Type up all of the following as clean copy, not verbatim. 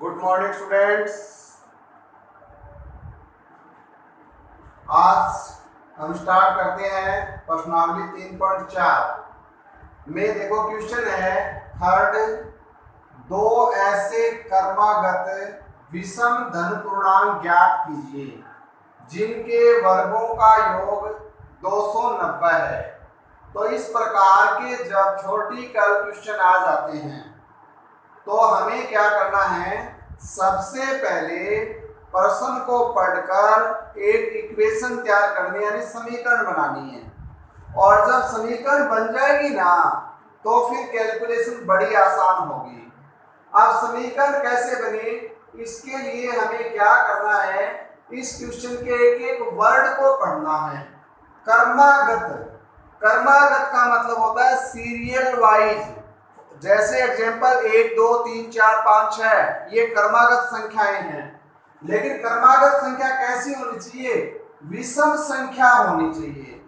Good morning students. आज हम start करते हैं प्रश्नावली 3.4 में। देखो क्वेश्चन है थर्ड, दो ऐसे कर्मागत विषम धन पूर्णांक ज्ञात कीजिए जिनके वर्गों का योग 290 है। तो इस प्रकार के जब छोटी कल क्वेश्चन आ जाते हैं तो हमें क्या करना है, सबसे पहले प्रश्न को पढ़कर एक इक्वेशन तैयार करनी यानी समीकरण बनानी है। और जब समीकरण बन जाएगी ना तो फिर कैलकुलेशन बड़ी आसान होगी। अब समीकरण कैसे बने, इसके लिए हमें क्या करना है, इस क्वेश्चन के एक एक वर्ड को पढ़ना है। कर्मागत, कर्मागत का मतलब होता है सीरियल वाइज। जैसे एग्जाम्पल 1 2 3 4 5 6 ये कर्मागत संख्याएं हैं। लेकिन कर्मागत संख्या कैसी होनी चाहिए, विषम संख्या होनी चाहिए।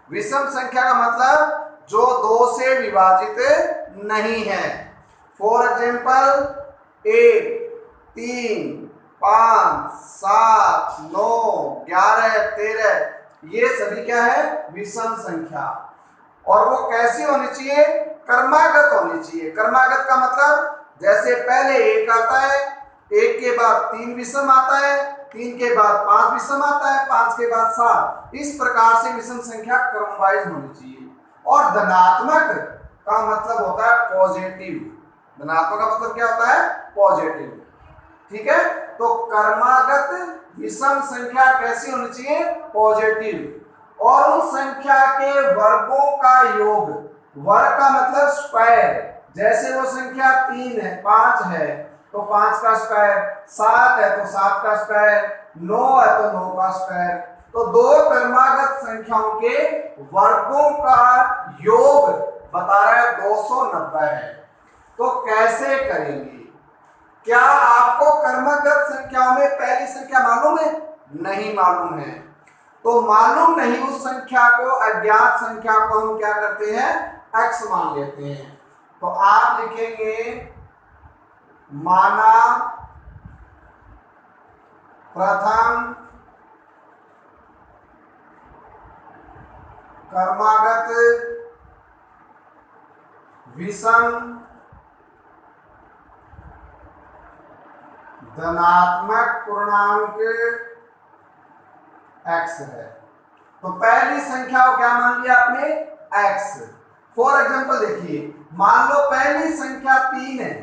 विषम संख्या का मतलब जो 2 से विभाजित नहीं है। फॉर एग्जाम्पल 1 3 5 7 9 11 13 ये सभी क्या है, विषम संख्या। और वो कैसी होनी चाहिए, कर्मागत होनी चाहिए। कर्मागत का मतलब जैसे पहले 1 आता है, 1 के बाद 3 विषम आता है, 3 के बाद 5 विषम आता है, 5 के बाद 7। इस प्रकार से विषम संख्या क्रमवाइज होनी चाहिए। और धनात्मक का मतलब होता है पॉजिटिव। धनात्मक का मतलब क्या होता है, पॉजिटिव। ठीक है, तो कर्मागत विषम संख्या कैसी होनी चाहिए, पॉजिटिव। और उन संख्या के वर्गों का योग, वर्ग का मतलब स्क्वायर। जैसे वो संख्या 3 है, 5 है तो 5 का स्क्वायर, 7 है तो 7 का स्क्वायर, 9 है तो 9 का स्क्वायर। तो दो कर्मागत संख्याओं के वर्गों का योग बता रहा है 290 है। तो कैसे करेंगे, क्या आपको कर्मागत संख्याओं में पहली संख्या मालूम है, नहीं मालूम है। तो मालूम नहीं उस संख्या को, अज्ञात संख्या को हम क्या करते हैं, x मान लेते हैं। तो आप लिखेंगे माना प्रथम कर्मागत विषम धनात्मक पूर्णांक x है। तो पहली संख्या को क्या मान लिया आपने, x। फॉर एग्जाम्पल देखिए, मान लो पहली संख्या 3 है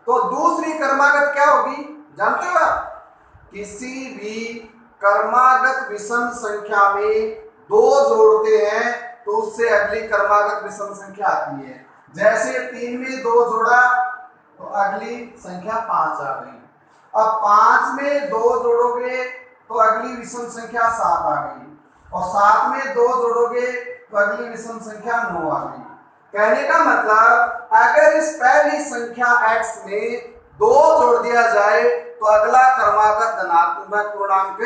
तो दूसरी कर्मागत क्या होगी, जानते हो आप, किसी भी कर्मागत विषम संख्या में 2 जोड़ते हैं तो उससे अगली कर्मागत विषम संख्या आती है। जैसे 3 में 2 जोड़ा तो अगली संख्या 5 आ गई। अब 5 में 2 जोड़ोगे तो अगली विषम संख्या 7 आ गई। और 7 में 2 जोड़ोगे तो अगली विषम संख्या 9 आ गई। कहने का मतलब अगर इस पहली संख्या x में 2 जोड़ दिया जाए तो अगला कर्मागत धनात्मक पूर्णांक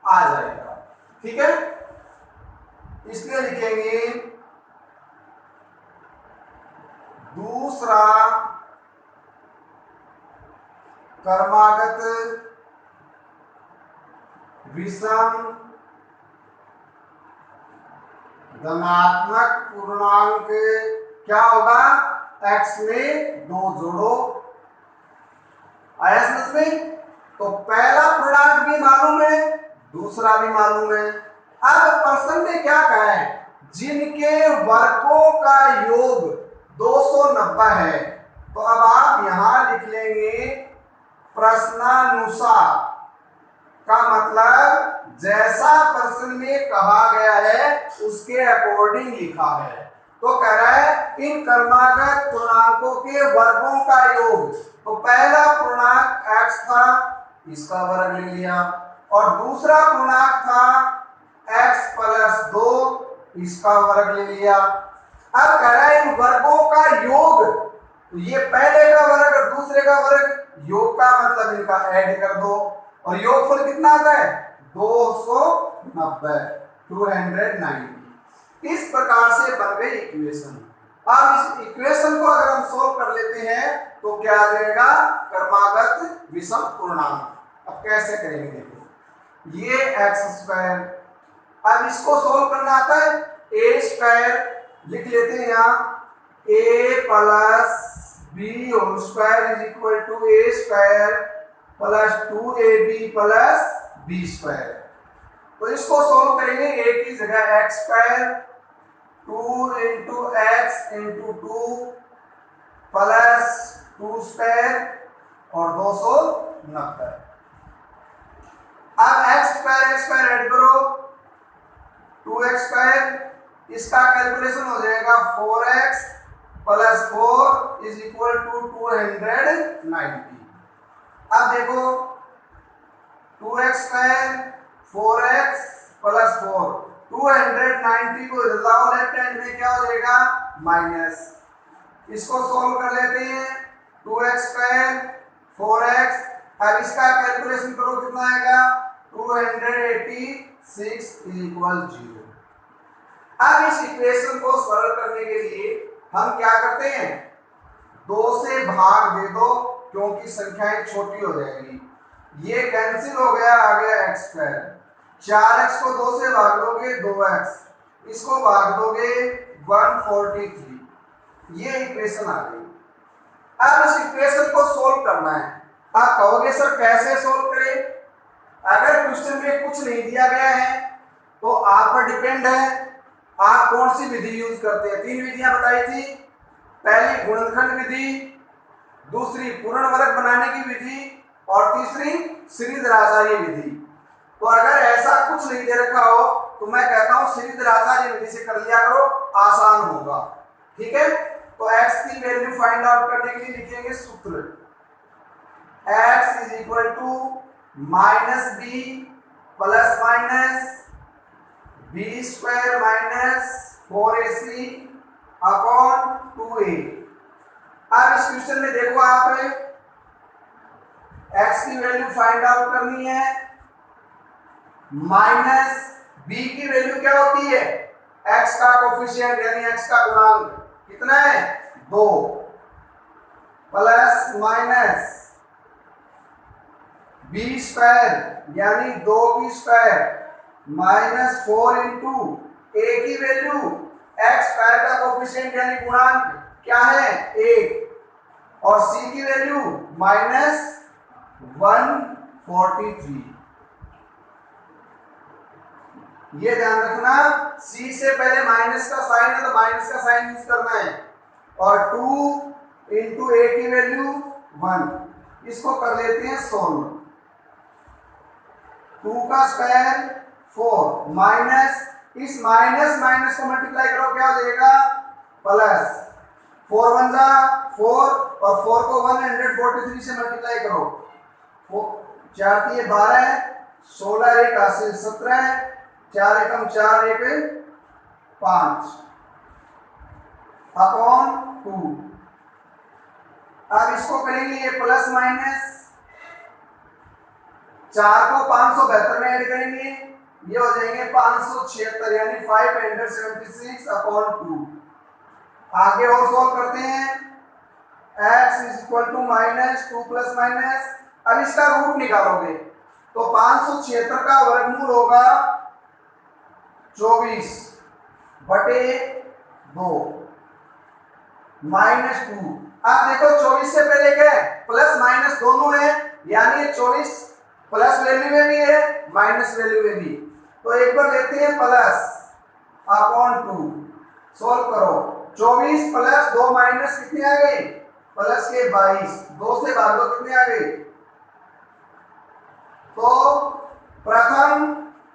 आ जाएगा। ठीक है, इसलिए लिखेंगे दूसरा कर्मागत विषम धनात्मक पूर्णांक क्या होगा, x में 2 जोड़ो। आया समझ में? तो पहला पूर्णांक भी मालूम है, दूसरा भी मालूम है। अब प्रश्न में क्या कहा है, जिनके वर्गों का योग 290 है। तो अब आप यहां लिख लेंगे प्रश्नानुसार का मतलब जैसा प्रश्न में कहा गया है उसके अकॉर्डिंग लिखा है। तो कह रहा है इन कर्मागत पूर्णांकों के वर्गों का योग। तो पहला पूर्णांक x था, इसका वर्ग ले लिया, और दूसरा पूर्णांक था x + 2, इसका वर्ग ले लिया। अब कह रहा है इन वर्गों का योग, तो ये पहले का वर्ग और दूसरे का वर्ग, योग का मतलब इनका ऐड कर दो। और योगफल कितना आता है, 290, 290। इस प्रकार से बन गई इक्वेशन। अब इस इक्वेशन को अगर हम सोल्व कर लेते हैं तो क्या आ जाएगा, कर्मागत विषम पूर्णांक। अब कैसे करेंगे देखो, ये एक्स स्क्वायर, अब इसको सोल्व करना आता है, ए स्क्वायर लिख लेते हैं यहाँ, a plus b whole square is equal to a square plus 2ab plus b square. तो इसको सोल्व करेंगे, ए की जगह x square 2 into x into 2 plus 2 square और 290। अब एक्स स्क्वायर ऐड करो, 2x स्क्वायर, इसका कैलकुलेशन हो जाएगा 4x plus 4 is equal to 290। अब देखो 2x स्क्वायर 4x प्लस 4, 290 को लाओ लेफ्ट हैंड में, क्या हो जाएगा माइनस। इसको सोल्व कर लेते हैं, 2x स्क्वायर 4x, अब इसका कैलकुलेशन करो कितना आएगा 286 इक्वल 0। अब इस इक्वेशन को सरल करने के लिए हम क्या करते हैं, 2 से भाग दे दो क्योंकि संख्याएं छोटी हो जाएगी, ये कैंसिल हो गया, आ गया एक्स स्क्वायर, 4x को 2 से भाग दोगे 2x, इसको भाग दोगे 143, ये इक्वेशन आ गई। अब इस इक्वेशन को सोल्व करना है। आप कहोगे सर कैसे सोल्व करें, अगर क्वेश्चन में कुछ नहीं दिया गया है तो आप पर डिपेंड है आप कौन सी विधि यूज करते हैं। 3 विधियां बताई थी, पहली गुणनखंड विधि, दूसरी पूर्ण वर्ग बनाने की विधि और तीसरी श्रीधराचार्य विधि। तो अगर ऐसा कुछ नहीं दे रखा हो तो मैं कहता हूं श्रीधराचार्य विधि से कर लिया करो, आसान होगा। ठीक है, तो x की वैल्यू फाइंड आउट करने के लिए लिखेंगे सूत्र, x is equal to minus B plus minus B square minus 4ac upon 2a। अब इस क्वेश्चन में देखो आप x की वैल्यू फाइंड आउट करनी है, माइनस b की वैल्यू क्या होती है, x का कोफिशिएंट यानी x का गुणांक कितना है 2, प्लस माइनस बी स्क्वायर यानी 2 की स्क्वायर माइनस 4 इंटू ए की वैल्यू, एक्स स्क्वायर का कोफिशिएंट यानी गुणांक क्या है 1, और सी की वैल्यू माइनस 143। ये ध्यान रखना, सी से पहले माइनस का साइन है तो माइनस का साइन यूज करना है, और 2 इंटू ए की वैल्यू 1, इसको कर लेते हैं सोल्व। 2 का स्क्वायर 4 माइनस, इस माइनस माइनस को मल्टीप्लाई करो क्या हो जाएगा प्लस, 4 1 जा 4 और 4 को 143 से मल्टीप्लाई करो, 4 की 12 है, 16 1 80 17, 4 एकम 4 1 5 अपॉन 2। अब इसको करेंगे ये प्लस माइनस, 4 को 572 में ऐड करेंगे, ये हो जाएंगे 576 यानी 576 अपॉन 2। आगे और सॉल्व करते हैं, x is equal to minus 2 plus minus, अब इसका रूट निकालोगे तो 576 का वर्गमूल होगा 24 बटे 2 माइनस 2। अब देखो 24 से पहले क्या है प्लस माइनस दोनों है, यानी 24 प्लस वैल्यू में भी है माइनस वैल्यू में भी, तो एक बार लेते हैं प्लस अपॉन 2, सोल्व करो, 24 प्लस 2 माइनस कितने आ गए प्लस के 22, 2 से भाग दो कितने आ गए, तो प्रथम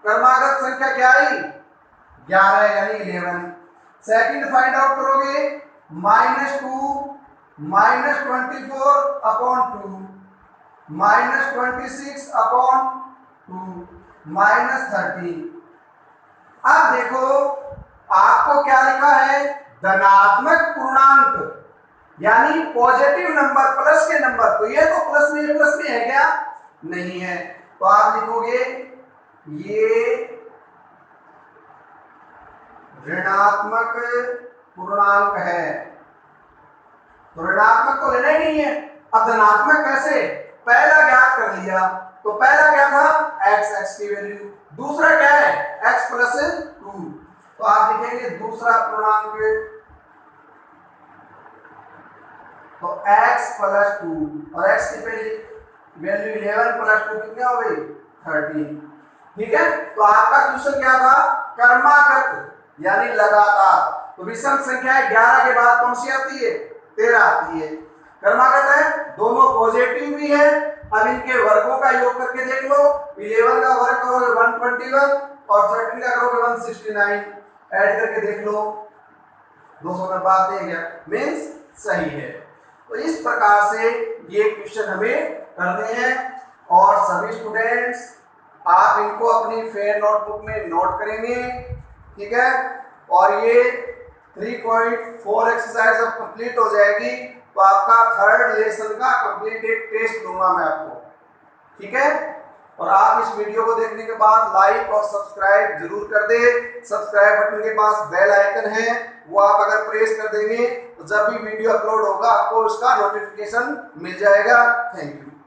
क्रमागत संख्या क्या आई 11 यानी 11। सेकंड फाइंड आउट करोगे -2 minus 24 upon 2 minus 26 upon 2 minus 13। अब देखो आपको क्या लिखा है धनात्मक पूर्णांक यानी पॉजिटिव नंबर, प्लस के नंबर, तो ये तो प्लस में है क्या, नहीं है, तो आप लिखोगे ये ऋणात्मक पूर्णांक है, तो ऋणात्मक तो लेना ही नहीं है। अब धनात्मक कैसे, पहला ज्ञात कर लिया, तो पहला क्या था x की वैल्यू, दूसरा क्या है x प्लस 2, तो आप लिखेंगे दूसरा पूर्णांक, तो x प्लस 2 और x की वैल्यू 11 प्लस 2 कितनी हो गई 13। ठीक है, तो आपका क्वेश्चन क्या था क्रमागत यानी लगातार, तो विषम संख्या 11 के बाद कौन सी आती है 13 आती है, क्रमागत है, दोनों पॉजिटिव भी है। अब इनके वर्गों का योग करके देख लो, 11 का वर्ग करोगे 121 और 13 का करोगे 169, ऐड करके देख लो 290 दे गया, मींस सही है। तो इस प्रकार से ये क्वेश्चन हमें करने हैं और सभी स्टूडेंट्स आप इनको अपनी फेयर नोटबुक में नोट करेंगे। ठीक है, और ये 3.4 एक्सरसाइज अब कंप्लीट हो जाएगी, तो आपका थर्ड लेसन का कंप्लीट एक टेस्ट दूंगा मैं आपको। ठीक है, और आप इस वीडियो को देखने के बाद लाइक और सब्सक्राइब जरूर कर दे। सब्सक्राइब बटन के पास बेल आइकन है, वो आप अगर प्रेस कर देंगे तो जब भी वीडियो अपलोड होगा आपको उसका नोटिफिकेशन मिल जाएगा। Thank you.